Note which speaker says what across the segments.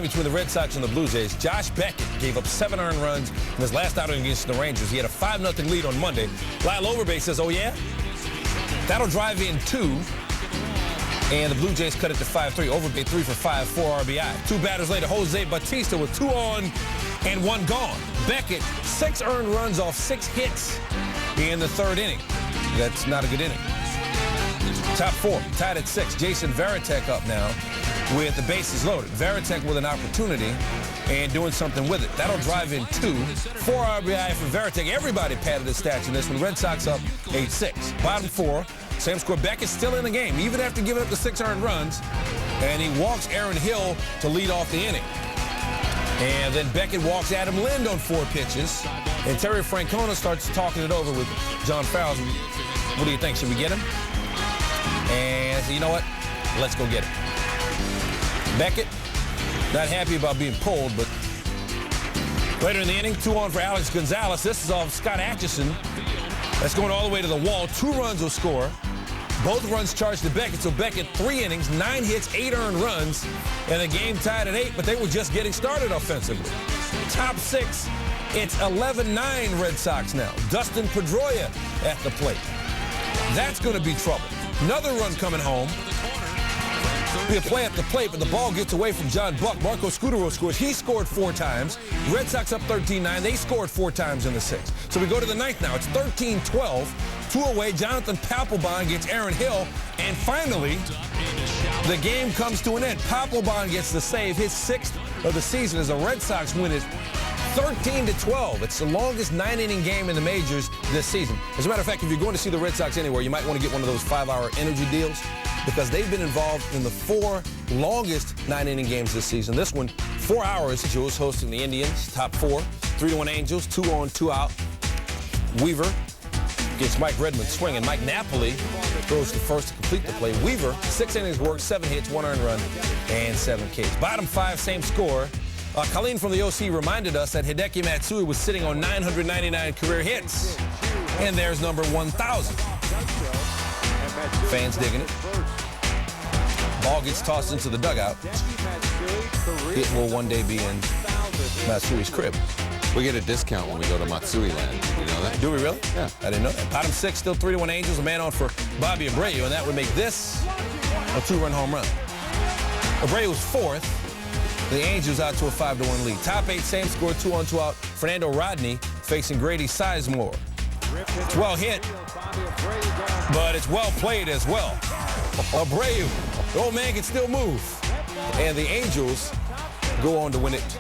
Speaker 1: Between the Red Sox and the Blue Jays, Josh Beckett gave up 7 earned runs in his last outing against the Rangers. He had a 5-0 lead on Monday. Lyle Overbay says, oh, yeah? That'll drive in 2. And the Blue Jays cut it to 5-3. Overbay 3 for 5, 4 RBI. 2 batters later, Jose Bautista with 2 on and 1 gone. Beckett, 6 earned runs off 6 hits in the 3rd inning. That's not a good inning. Top 4, tied at 6. Jason Varitek up now with the bases loaded. Varitek with an opportunity and doing something with it. That'll drive in 2. 4 RBI for Varitek. Everybody padded his stats in this one. Red Sox up 8-6. Bottom 4, same score. Beckett's still in the game, even after giving up the 6 earned runs. And he walks Aaron Hill to lead off the inning. And then Beckett walks Adam Lind on 4 pitches. And Terry Francona starts talking it over with John Farrell. What do you think? Should we get him? And so, you know what? Let's go get him. Beckett, not happy about being pulled, but later in the inning, 2 on for Alex Gonzalez. This is off Scott Atchison. That's going all the way to the wall. 2 runs will score. Both runs charged to Beckett. So Beckett, 3 innings, 9 hits, 8 earned runs, and the game tied at 8, but they were just getting started offensively. Top 6, it's 11-9 Red Sox now. Dustin Pedroia at the plate. That's going to be trouble. Another run coming home. Be a play at the plate, but the ball gets away from John Buck. Marco Scudero scores. He scored 4 times. Red Sox up 13-9. They scored 4 times in the 6th. So we go to the 9th now. It's 13-12. 2 away. Jonathan Papelbon gets Aaron Hill. And finally, the game comes to an end. Papelbon gets the save, his 6th of the season as the Red Sox win it 13-12. It's the longest 9-inning game in the majors this season. As a matter of fact, if you're going to see the Red Sox anywhere, you might want to get one of those 5-hour energy deals because they've been involved in the 4 longest 9-inning games this season. This one, 4 hours. Jules hosting the Indians, top 4. 3-1 Angels, 2 on, 2 out. Weaver gets Mike Redmond swinging. Mike Napoli throws to first to complete the play. Weaver, 6 innings worked, 7 hits, 1 earned run, and 7 Ks. Bottom 5, same score. Colleen from the OC reminded us that Hideki Matsui was sitting on 999 career hits. And there's number 1,000. Fans digging it. Ball gets tossed into the dugout. It will one day be in Matsui's crib.
Speaker 2: We get a discount when we go to Matsui land. You know that?
Speaker 1: Do we really?
Speaker 2: Yeah.
Speaker 1: I didn't know that. Bottom 6, still 3-1 Angels. A man on for Bobby Abreu, and that would make this a 2-run home run. Abreu was 4th. The Angels out to a 5-1 lead. Top 8, same score, 2 on, 2 out. Fernando Rodney facing Grady Sizemore. It's well hit, but it's well played as well. Abreu, the old man can still move. And the Angels go on to win it.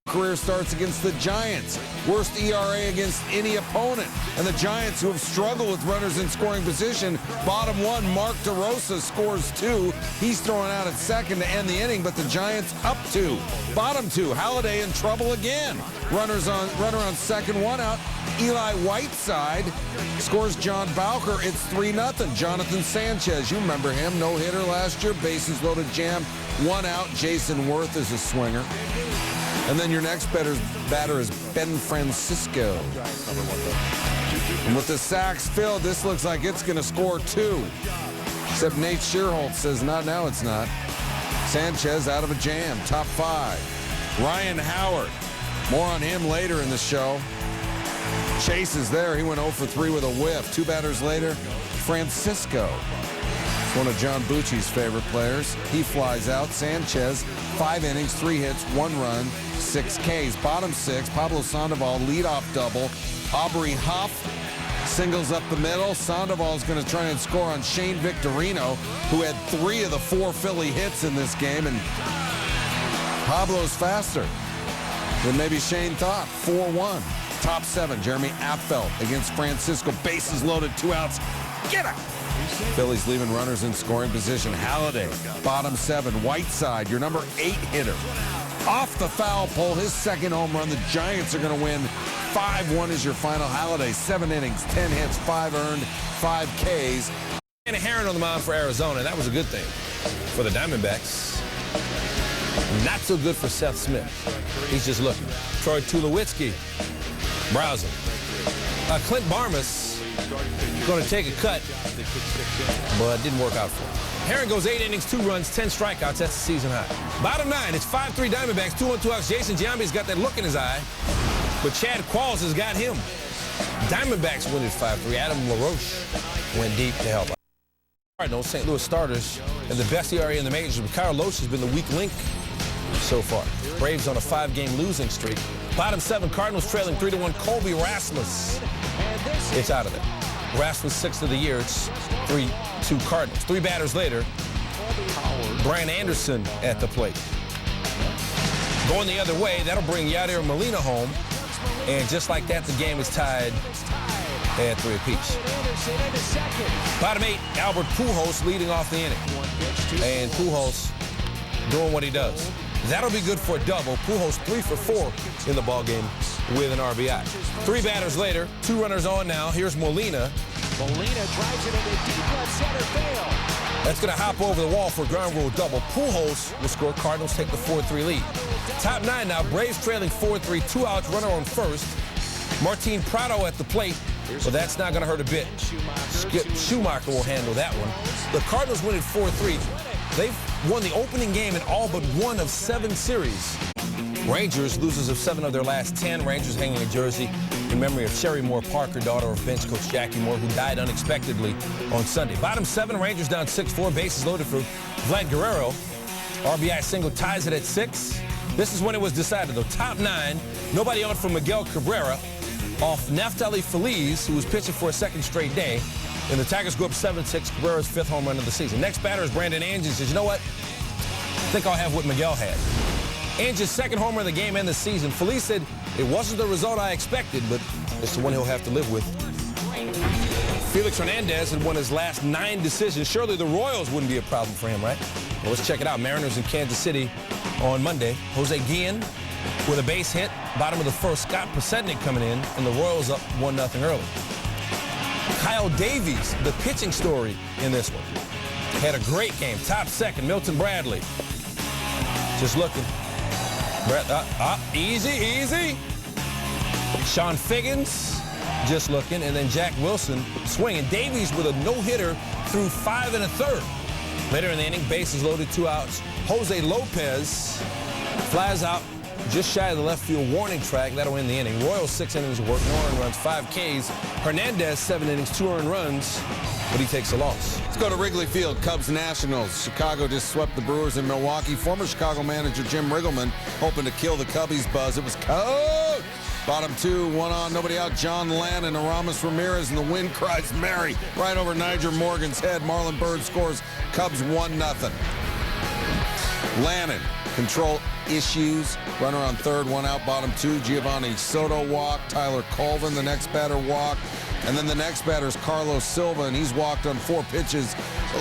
Speaker 2: Career starts against the Giants. Worst ERA against any opponent. And the Giants, who have struggled with runners in scoring position, bottom 1, Mark DeRosa scores 2. He's throwing out at second to end the inning, but the Giants up 2. Bottom 2, Halladay in trouble again. Runner on second, 1 out. Eli Whiteside scores John Bowker. It's 3-0. Jonathan Sanchez, you remember him, no-hitter last year, bases loaded jam, 1 out. Jason Worth is a swinger. And then your next batter is Ben Francisco. And with the sacks filled, this looks like it's going to score 2. Except Nate Shearholtz says, not now, it's not. Sanchez out of a jam, top 5. Ryan Howard, more on him later in the show. Chase is there. He went 0 for 3 with a whiff. 2 batters later, Francisco. One of John Bucci's favorite players. He flies out. Sanchez, 5 innings, 3 hits, 1 run, 6 Ks. Bottom 6, Pablo Sandoval, leadoff double. Aubrey Huff singles up the middle. Sandoval is going to try and score on Shane Victorino, who had 3 of the 4 Philly hits in this game. And Pablo's faster than maybe Shane thought. 4-1. Top 7, Jeremy Apfel against Francisco. Bases loaded, 2 outs. Get it! Phillies leaving runners in scoring position. Halladay, bottom 7. Whiteside, your number 8 hitter. Off the foul pole, his 2nd home run. The Giants are going to win 5-1 is your final. Halladay, 7 innings, 10 hits, 5 earned, 5 Ks.
Speaker 1: And a Heron on the mound for Arizona. That was a good thing for the Diamondbacks. Not so good for Seth Smith. He's just looking. Troy Tulowitzki browsing. Clint Barmas Going to take a cut, but it didn't work out for him. Herring goes 8 innings, 2 runs, 10 strikeouts. That's the season high. Bottom 9, it's 5-3 Diamondbacks, 2-1-2 outs. Jason Giambi's got that look in his eye, but Chad Qualls has got him. Diamondbacks win at 5-3. Adam LaRoche went deep to help. Cardinals, St. Louis starters, and the best ERA in the majors. But Kyle Loesch has been the weak link so far. Braves on a 5-game losing streak. Bottom 7, Cardinals trailing 3-1. Colby Rasmus. It's out of there. Rasmus 6th of the year. It's 3-2 Cardinals. 3 batters later, Brian Anderson at the plate. Going the other way, that'll bring Yadier Molina home. And just like that, the game is tied at 3 apiece. Bottom 8, Albert Pujols leading off the inning. And Pujols doing what he does. That'll be good for a double. Pujols 3 for 4 in the ballgame with an RBI. 3 batters later, 2 runners on now. Here's Molina.
Speaker 3: Molina drives it into deep left center field.
Speaker 1: That's going to hop over the wall for a ground rule double. Pujols will score. Cardinals take the 4-3 lead. Top 9 now. Braves trailing 4-3. 2 outs, runner on first. Martin Prado at the plate. Well, that's not going to hurt a bit. Skip Schumacher will handle that one. The Cardinals win at 4-3. They've won the opening game in all but 1 of 7 series. Rangers, losers of 7 of their last 10. Rangers hanging a jersey in memory of Sherry Moore Parker, daughter of bench coach Jackie Moore, who died unexpectedly on Sunday. Bottom 7, Rangers down 6-4. Bases loaded for Vlad Guerrero. RBI single ties it at 6. This is when it was decided, though. Top 9, nobody on for Miguel Cabrera off Neftali Feliz, who was pitching for a 2nd straight day. And the Tigers go up 7-6, Cabrera's 5th home run of the season. Next batter is Brandon Ange. He says, you know what? I think I'll have what Miguel had. Ange's 2nd homer of the game and the season. Feliz said, it wasn't the result I expected, but it's the one he'll have to live with. Felix Hernandez had won his last 9 decisions. Surely the Royals wouldn't be a problem for him, right? Well, let's check it out. Mariners in Kansas City on Monday. Jose Guillen with a base hit. Bottom of the 1st, Scott Podsednik coming in, and the Royals up 1-0 early. Kyle Davies, the pitching story in this one. Had a great game. Top 2nd, Milton Bradley. Just looking. Easy, easy. Sean Figgins, just looking. And then Jack Wilson swinging. Davies with a no-hitter through 5 1/3. Later in the inning, bases loaded, 2 outs. Jose Lopez flies out just shy of the left field warning track. That'll end the inning. Royals 6 innings of work, no earned runs, 5 Ks. Hernandez 7 innings, 2 earned runs, but he takes a loss.
Speaker 2: Let's go to Wrigley Field. Cubs Nationals. Chicago just swept the Brewers in Milwaukee. Former Chicago manager Jim Riggleman hoping to kill the Cubbies buzz. It was cold. Bottom 2, 1 on, nobody out. John Lannon, Aramis Ramirez, and the wind cries merry right over Niger Morgan's head. Marlon Byrd scores. Cubs 1-0. Lannon, control issues. Runner on 3rd, 1 out. Bottom 2, Giovanni Soto walk. Tyler Colvin, the next batter, walk. And then the next batter is Carlos Silva, and he's walked on 4 pitches.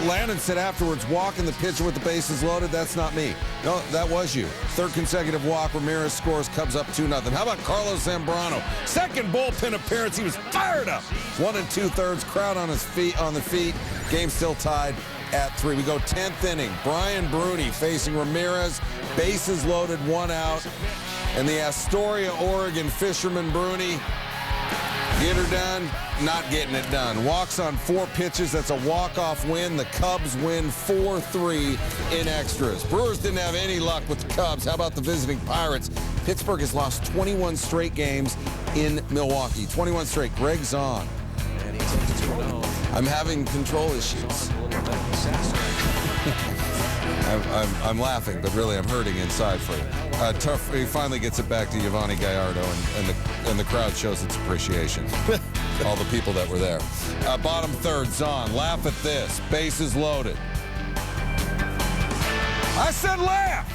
Speaker 2: Lannon said afterwards, walking the pitcher with the bases loaded, that's not me. No, that was you. 3rd consecutive walk. Ramirez scores. Cubs up 2-0. How about Carlos Zambrano? 2nd bullpen appearance. He was fired up. 1 2/3. Crowd on his feet. Game still tied at 3. We go 10th inning. Brian Bruni facing Ramirez. Bases loaded, 1 out. And the Astoria, Oregon fisherman Bruni. Get her done, not getting it done. Walks on 4 pitches. That's a walk-off win. The Cubs win 4-3 in extras. Brewers didn't have any luck with the Cubs. How about the visiting Pirates? Pittsburgh has lost 21 straight games in Milwaukee. 21 straight. Greg Zahn. I'm having control issues. I'm laughing, but really I'm hurting inside for you. He finally gets it back to Giovanni Gallardo, and the crowd shows its appreciation. All the people that were there. Bottom 3rd, Zahn. Laugh at this. Bases loaded. I said laugh!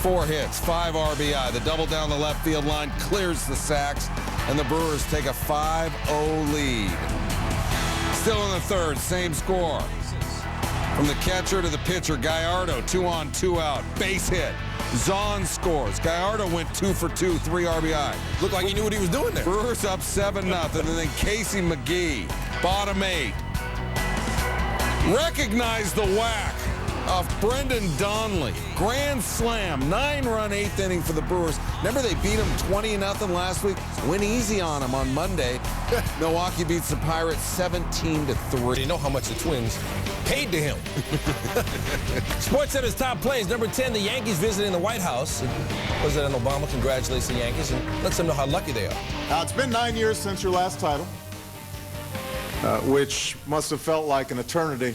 Speaker 2: 4 hits, 5 RBI. The double down the left field line clears the sacks, and the Brewers take a 5-0 lead. Still in the 3rd, same score. From the catcher to the pitcher, Gallardo, 2 on, 2 out. Base hit. Zahn scores. Gallardo went 2 for 2, 3 RBI.
Speaker 1: Looked like he knew what he was doing there.
Speaker 2: Brewers up 7-0. And then Casey McGee, bottom 8. Recognize the whack. off Brendan Donnelly. Grand slam, 9-run 8th inning for the Brewers. Remember they beat them 20-0 last week? Went easy on them on Monday. Milwaukee beats the Pirates 17-3.
Speaker 1: You know how much the Twins paid to him. SportsCenter's top plays. Number 10, the Yankees visiting the White House. President Obama congratulates the Yankees and lets them know how lucky they are.
Speaker 4: Now, it's been 9 years since your last title, which must have felt like an eternity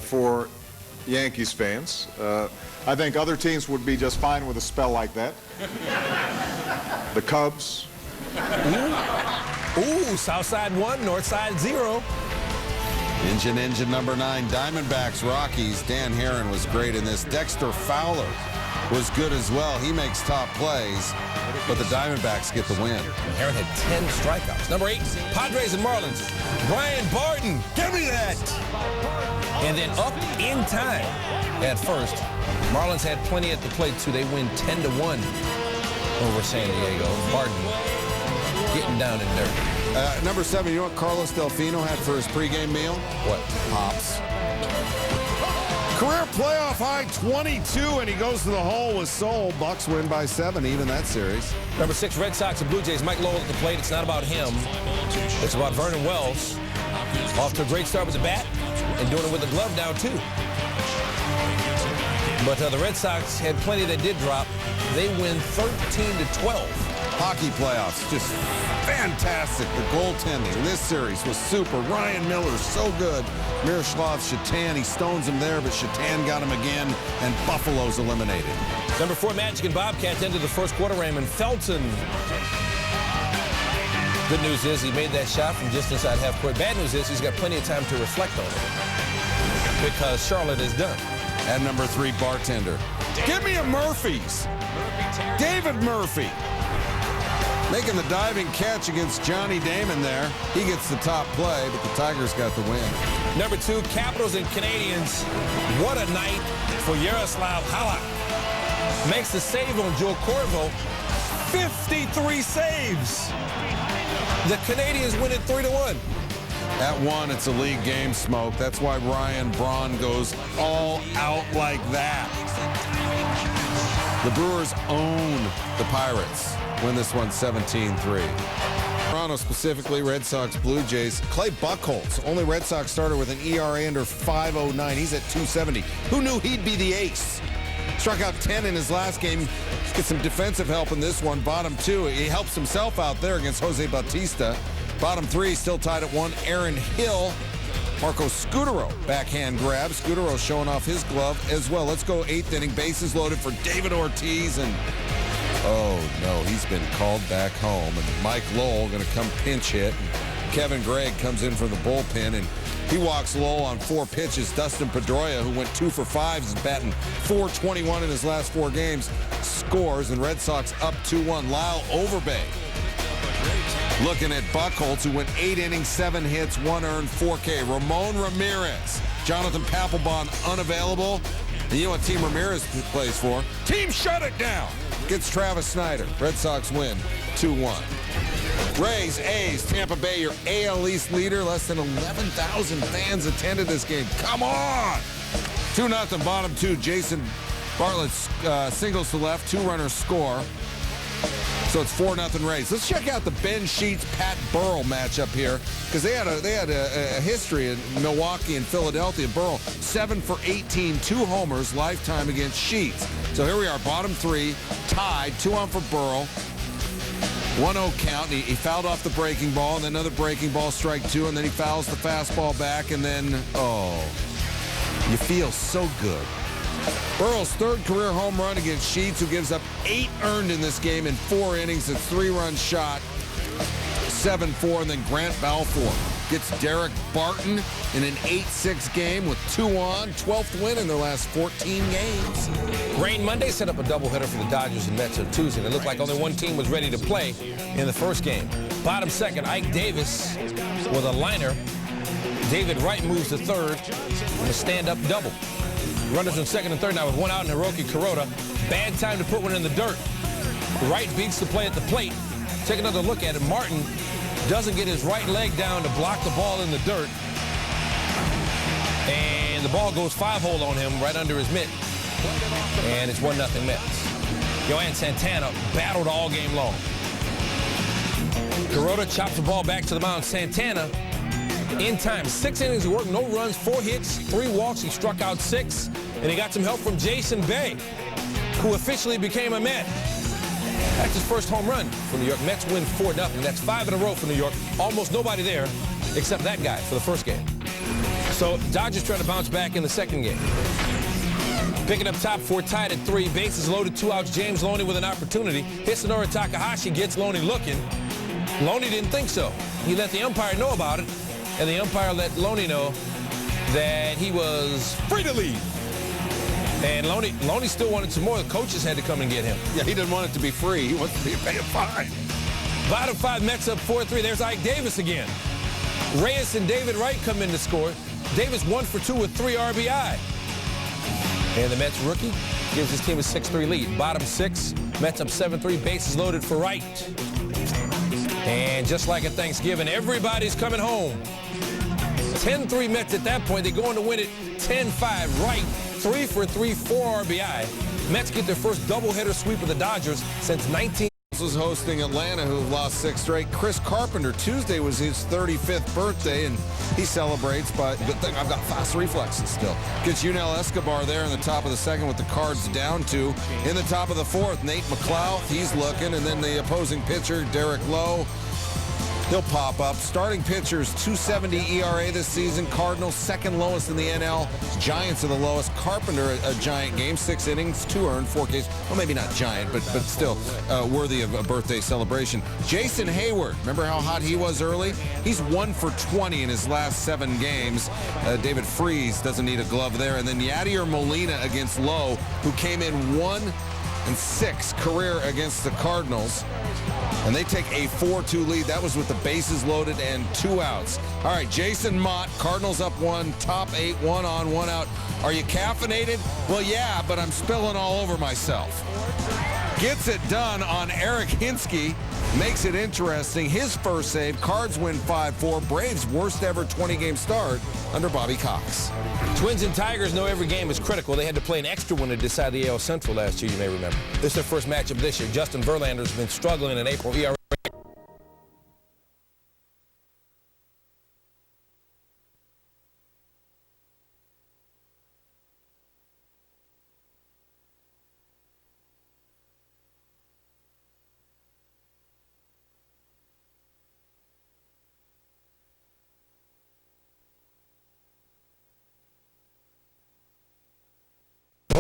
Speaker 4: for Yankees fans. I think other teams would be just fine with a spell like that. The Cubs.
Speaker 1: Ooh, South Side 1, North Side 0.
Speaker 2: Engine number 9, Diamondbacks, Rockies. Dan Herron was great in this. Dexter Fowler was good as well. He makes top plays, but the Diamondbacks get the win.
Speaker 1: Herron had 10 strikeouts. Number 8, Padres and Marlins. Brian Barton, give me that! And then up in time at first. Marlins had plenty at the plate, too. They win 10-1 over San Diego. Barton getting down and dirty.
Speaker 2: Number 7, you know what Carlos Delfino had for his pregame meal?
Speaker 1: What?
Speaker 2: Hops. Career playoff high 22, and he goes to the hole with Soul. Bucks win by 7, even that series.
Speaker 1: Number 6, Red Sox and Blue Jays. Mike Lowell at the plate. It's not about him. It's about Vernon Wells. Off to a great start with the bat and doing it with the glove now, too. But the Red Sox had plenty that did drop. They win 13-12.
Speaker 2: Hockey playoffs, just fantastic. The goaltending in this series was super. Ryan Miller, so good. Miroslav Shatan, he stones him there, but Shatan got him again, and Buffalo's eliminated.
Speaker 1: Number 4, Magic and Bobcats ended the first quarter. Raymond Felton. Good news is he made that shot from just inside half court. Bad news is he's got plenty of time to reflect on it because Charlotte is done.
Speaker 2: And number 3, Bartender. Give me a Murphy's. David Murphy. Making the diving catch against Johnny Damon there. He gets the top play, but the Tigers got the win.
Speaker 1: Number 2, Capitals and Canadians. What a night for Yaroslav Halak. Makes the save on Joe Corvo. 53 saves. The Canadians win it 3-1.
Speaker 2: At 1, it's a league game, Smoke. That's why Ryan Braun goes all out like that. The Brewers own the Pirates. Win this one 17-3. Toronto, specifically Red Sox, Blue Jays. Clay Buchholz, only Red Sox starter with an ERA under 5.09. He's at 270. Who knew he'd be the ace? Struck out 10 in his last game. Get some defensive help in this one. Bottom 2, he helps himself out there against Jose Bautista. Bottom 3, still tied at 1. Aaron Hill. Marco Scutaro, backhand grab. Scutaro showing off his glove as well. Let's go 8th inning. Bases loaded for David Ortiz, and oh no, he's been called back home. And Mike Lowell going to come pinch hit. Kevin Gregg comes in from the bullpen, and he walks Lowell on 4 pitches. Dustin Pedroia, who went 2 for 5, is batting .421 in his last 4 games, scores, and Red Sox up 2-1. Lyle Overbay looking at Buchholz, who went 8 innings, 7 hits, 1 earned, 4K. Ramon Ramirez, Jonathan Papelbon unavailable. And you know what Team Ramirez plays for? Team Shut It Down. Gets Travis Snyder. Red Sox win 2-1. Rays, A's, Tampa Bay, your AL East leader. Less than 11,000 fans attended this game. Come on! 2-0, bottom 2. Jason Bartlett singles to left. 2 runners score. So it's 4-0 Rays. Let's check out the Ben Sheets, Pat Burrell matchup here, because they had a history in Milwaukee and Philadelphia. Burrell 7 for 18, 2 homers, lifetime against Sheets. So here we are, bottom 3, tied, 2 on for Burrell. 1-0 count. He fouled off the breaking ball, and then another breaking ball, strike 2, and then he fouls the fastball back, and then, oh, you feel so good. Burrell's 3rd career home run against Sheets, who gives up 8 earned in this game in 4 innings. It's 3-run shot, 7-4, and then Grant Balfour gets Derek Barton in an 8-6 game with 2 on, 12th win in their last 14 games.
Speaker 1: Rain Monday set up a doubleheader for the Dodgers and Mets on Tuesday. It looked like only one team was ready to play in the first game. Bottom 2nd, Ike Davis with a liner. David Wright moves to 3rd on a stand-up double. Runners in 2nd and 3rd now with 1 out in Hiroki Kuroda. Bad time to put one in the dirt. Wright beats the play at the plate. Take another look at it. Martin doesn't get his right leg down to block the ball in the dirt. And and the ball goes 5-hole on him right under his mitt. And it's 1-0 Mets. Yohan Santana battled all game long. Kuroda chops the ball back to the mound. Santana, in time, 6 innings of work, no runs, 4 hits, 3 walks. He struck out 6, and he got some help from Jason Bay, who officially became a Met. That's his first home run for New York. Mets win 4-0. That's 5 in a row for New York. Almost nobody there except that guy for the first game. So Dodgers trying to bounce back in the second game. Picking up top 4, tied at 3. Bases loaded, 2 outs. James Loney with an opportunity. Hisanori Takahashi gets Loney looking. Loney didn't think so. He let the umpire know about it, and the umpire let Loney know that he was free to leave. And Loney still wanted some more. The coaches had to come and get him.
Speaker 2: Yeah, he didn't want it to be free. He wants to be paid a fine.
Speaker 1: Bottom 5, Mets up 4-3. There's Ike Davis again. Reyes and David Wright come in to score. Davis 1 for 2 with 3 RBI. And the Mets rookie gives his team a 6-3 lead. Bottom 6, Mets up 7-3. Bases loaded for Wright. And just like at Thanksgiving, everybody's coming home. 10-3 Mets at that point. They go on to win it 10-5. Wright, 3 for 3, 4 RBI. Mets get their first doubleheader sweep of the Dodgers since 19.
Speaker 2: Was hosting Atlanta, who have lost 6 straight. Chris Carpenter, Tuesday was his 35th birthday, and he celebrates, but good thing I've got fast reflexes still. Gets Yunel Escobar there in the top of the second with the Cards down 2. In the top of the 4th, Nate McLouth, he's looking, and then the opposing pitcher, Derek Lowe, he'll pop up. Starting pitchers, 2.70 ERA this season. Cardinals, second lowest in the NL. Giants are the lowest. Carpenter, a giant game, 6 innings, 2 earned, 4 Ks. Well, maybe not giant, but still worthy of a birthday celebration. Jason Hayward, remember how hot he was early? He's 1 for 20 in his last 7 games. David Freese doesn't need a glove there. And then Yadier Molina against Lowe, who came in 1-6 career against the Cardinals. And they take a 4-2 lead. That was with the bases loaded and 2 outs. All right, Jason Mott, Cardinals up 1, top 8, 1 on, 1 out. Are you caffeinated? Well, yeah, but I'm spilling all over myself. Gets it done on Eric Hinsky. Makes it interesting. His first save. Cards win 5-4. Braves' worst ever 20-game start under Bobby Cox.
Speaker 1: Twins and Tigers know every game is critical. They had to play an extra one to decide the AL Central last year, you may remember. This is their first matchup this year. Justin Verlander's been struggling in April. ERA.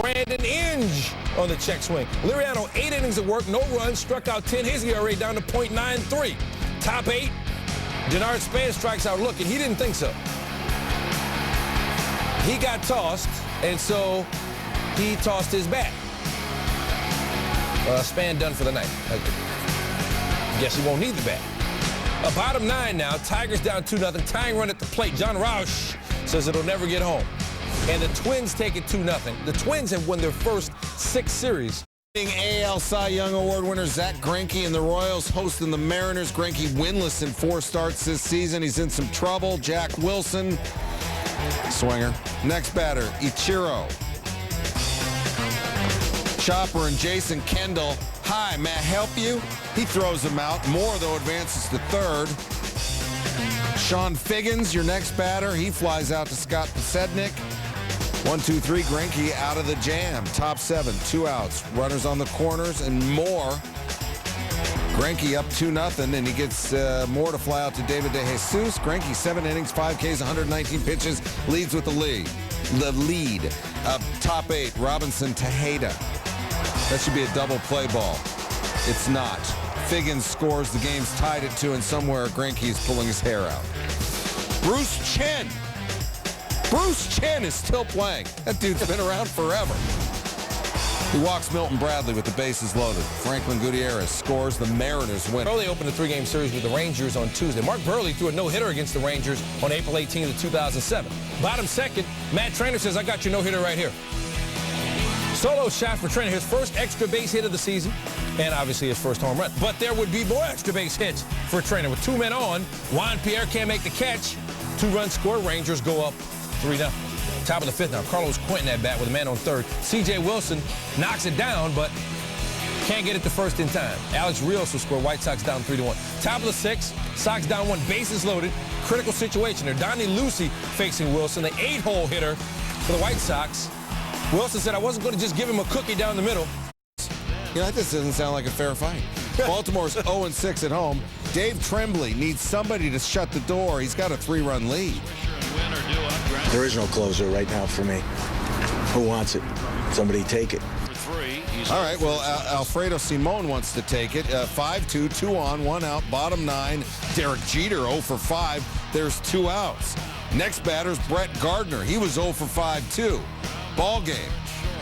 Speaker 1: Brandon Inge on the check swing. Liriano, 8 innings of work, no runs, struck out 10. His ERA down to .93. Top 8, Denard Span strikes out looking. He didn't think so. He got tossed, and so he tossed his bat. Span done for the night. I guess he won't need the bat. Bottom 9 now. Tigers down 2-0. Tying run at the plate. John Roush says it'll never get home. And the Twins take it 2-0. The Twins have won their first 6 series.
Speaker 2: AL Cy Young Award winner Zach Greinke and the Royals hosting the Mariners. Greinke winless in 4 starts this season. He's in some trouble. Jack Wilson, swinger. Next batter, Ichiro. Chopper and Jason Kendall. Hi, may I help you? He throws him out. Moore, though, advances to 3rd. Sean Figgins, your next batter. He flies out to Scott Posednik. 1-2-3, Greinke out of the jam. Top 7, 2 outs. Runners on the corners and more. Greinke up 2-0, and he gets Moore to fly out to David DeJesus. Greinke, 7 innings, 5 Ks, 119 pitches, leads with the lead. Top 8, Robinson Tejeda. That should be a double play ball. It's not. Figgins scores. The game's tied at 2, and somewhere Greinke is pulling his hair out. Bruce Chen. Bruce Chen is still playing. That dude's been around forever. He walks Milton Bradley with the bases loaded. Franklin Gutierrez scores. The Mariners win.
Speaker 1: Burley opened a 3-game series with the Rangers on Tuesday. Mark Burley threw a no-hitter against the Rangers on April 18th of 2007. Bottom 2nd, Matt Trainer says, I got your no-hitter right here. Solo shot for Trainer, his first extra base hit of the season, and obviously his first home run. But there would be more extra base hits for Trainer. With 2 men on, Juan Pierre can't make the catch. 2 runs scored. Rangers go up 3-0. Top of the fifth now. Carlos Quentin at bat with a man on third. C.J. Wilson knocks it down, but can't get it to first in time. Alex Rios will score. White Sox down 3-1. Top of the sixth. Sox down 1. Bases loaded. Critical situation there. Donnie Lucy facing Wilson, the 8-hole hitter for the White Sox. Wilson said, I wasn't going to just give him a cookie down the middle.
Speaker 2: That just doesn't sound like a fair fight. Baltimore's 0-6 at home. Dave Tremblay needs somebody to shut the door. He's got a 3-run lead.
Speaker 5: There is no closer right now for me. Who wants it? Somebody take it.
Speaker 2: All right, well, Alfredo Simon wants to take it. 5-2, 2 on, 1 out, bottom 9. Derek Jeter 0 for 5. There's 2 outs. Next batter's Brett Gardner. He was 0 for 5, too. Ball game.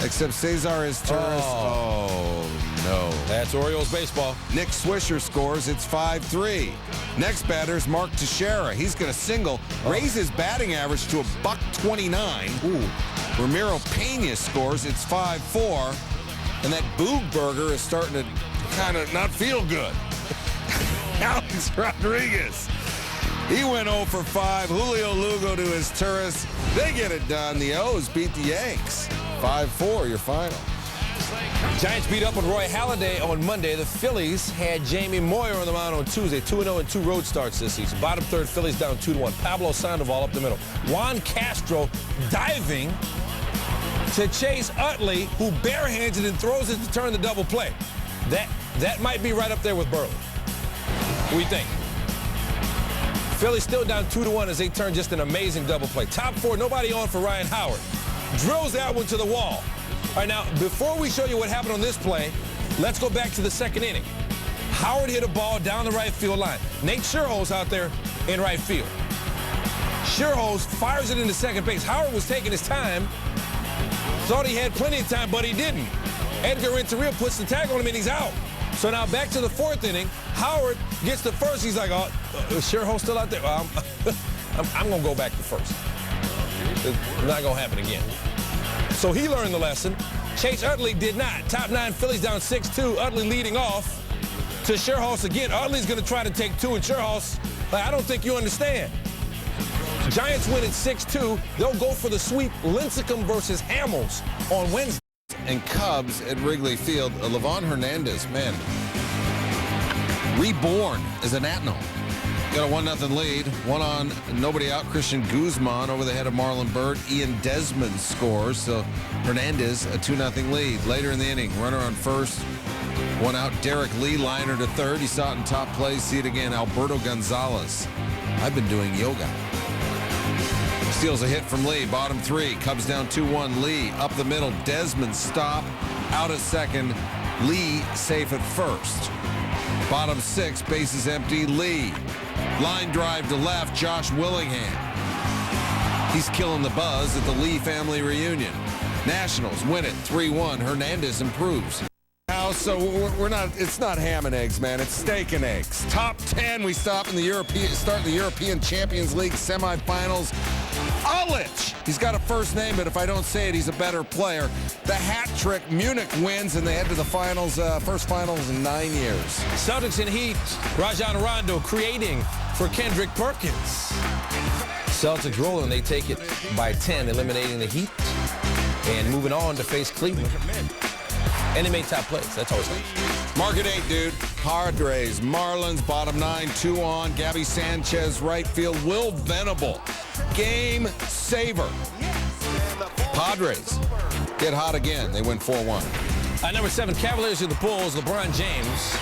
Speaker 2: Except Cesar is Torres. Oh, no.
Speaker 1: That's Orioles baseball.
Speaker 2: Nick Swisher scores. It's 5-3. Next batter's Mark Teixeira. He's going to single, raise his batting average to $129. Ooh. Ramiro Pena scores. It's 5-4. And that Boog Burger is starting to kind of not feel good. Alex Rodriguez. He went 0 for 5. Julio Lugo to his Turris. They get it done. The O's beat the Yanks. 5-4, your final.
Speaker 1: Giants beat up on Roy Halladay on Monday. The Phillies had Jamie Moyer on the mound on Tuesday. 2-0 and 2 road starts this season. Bottom third, Phillies down 2-1. Pablo Sandoval up the middle. Juan Castro diving to chase Utley, who barehands it and throws it to turn the double play. That might be right up there with Burley. What do you think? Phillies still down 2-1 as they turn just an amazing double play. Top 4, nobody on for Ryan Howard. Drills that one to the wall. All right, now, before we show you what happened on this play, let's go back to the second inning. Howard hit a ball down the right field line. Nate Scherholz out there in right field. Scherholz fires it into second base. Howard was taking his time. Thought he had plenty of time, but he didn't. Edgar Renteria puts the tag on him, and he's out. So now back to the fourth inning. Howard gets to first. He's like, oh, Scherholz still out there? Well, I'm going to go back to first. It's not going to happen again. So he learned the lesson. Chase Utley did not. Top 9 Phillies down 6-2. Utley leading off to Scherholz again. Utley's going to try to take 2, and Scherholz, I don't think you understand. Giants win at 6-2. They'll go for the sweep. Lincecum versus Hamels on Wednesday.
Speaker 2: And Cubs at Wrigley Field. Livan Hernandez, man, reborn as an Atno. Got a 1-0 lead. 1 on, nobody out. Christian Guzman over the head of Marlon Byrd. Ian Desmond scores. So Hernandez, a 2-0 lead. Later in the inning, runner on first. 1 out. Derek Lee, liner to third. He saw it in top place. See it again. Alberto Gonzalez. I've been doing yoga. Steals a hit from Lee. Bottom 3. Cubs down 2-1. Lee up the middle. Desmond stop. Out at second. Lee safe at first. Bottom 6. Bases empty. Lee. Line drive to left. Josh Willingham. He's killing the buzz at the Lee family reunion. Nationals win it 3-1. Hernandez improves. So we're not. It's not ham and eggs, man. It's steak and eggs. Top 10. We start in the European Champions League semifinals. Ulich. He's got a first name, but if I don't say it, he's a better player. The hat trick. Munich wins, and they head to the finals. First finals in 9 years.
Speaker 1: Celtics and Heat. Rajon Rondo creating for Kendrick Perkins. Celtics rolling. They take it by 10, eliminating the Heat and moving on to face Cleveland. And they made top plays. That's always nice.
Speaker 2: Market 8, dude. Padres, Marlins, bottom 9, 2 on. Gabby Sanchez, right field. Will Venable, game saver. Padres get hot again. They win 4-1.
Speaker 1: Number 7, Cavaliers of the Bulls, LeBron James.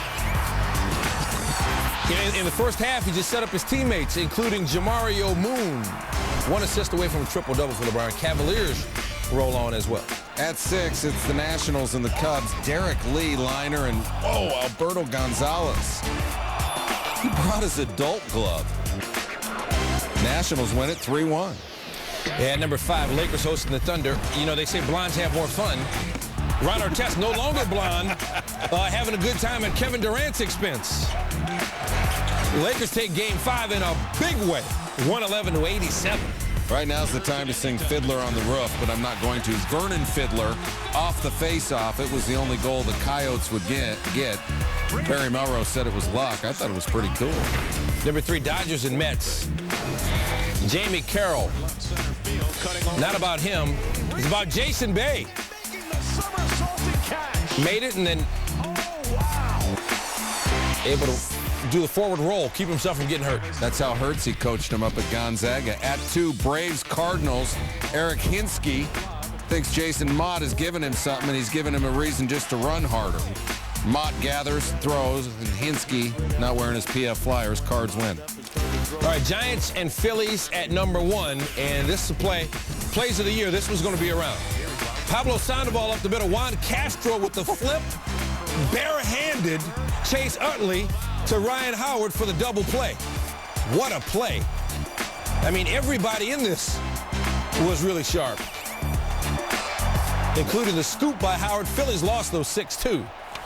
Speaker 1: In the first half, he just set up his teammates, including Jamario Moon. 1 assist away from a triple-double for LeBron. Cavaliers roll on as well.
Speaker 2: At 6, it's the Nationals and the Cubs. Derek Lee, liner, and, Alberto Gonzalez. He brought his adult glove. Nationals win it 3-1.
Speaker 1: And number 5, Lakers hosting the Thunder. You know, they say blondes have more fun. Ron Artest, no longer blonde, having a good time at Kevin Durant's expense. The Lakers take Game 5 in a big way, 111-87.
Speaker 2: Right now's the time to sing Fiddler on the Roof, but I'm not going to. Vernon Fiddler off the face-off. It was the only goal the Coyotes would get. Barry Melrose said it was luck. I thought it was pretty cool.
Speaker 1: Number 3, Dodgers and Mets. Jamie Carroll Not about him. It's about Jason Bay. Made it and then able to do the forward roll, keep himself from getting hurt.
Speaker 2: That's how Hertzy coached him up at Gonzaga. At 2, Braves Cardinals. Eric Hinsky thinks Jason Mott has given him something, and he's given him a reason just to run harder. Mott gathers, throws, and Hinsky not wearing his PF Flyers. Cards win.
Speaker 1: All right, Giants and Phillies at number 1, and this is plays of the year. This was going to be around. Pablo Sandoval up the middle. Juan Castro with the flip, barehanded Chase Utley to Ryan Howard for the double play. What a play. I mean, everybody in this was really sharp, including the scoop by Howard. Phillies lost those 6-2.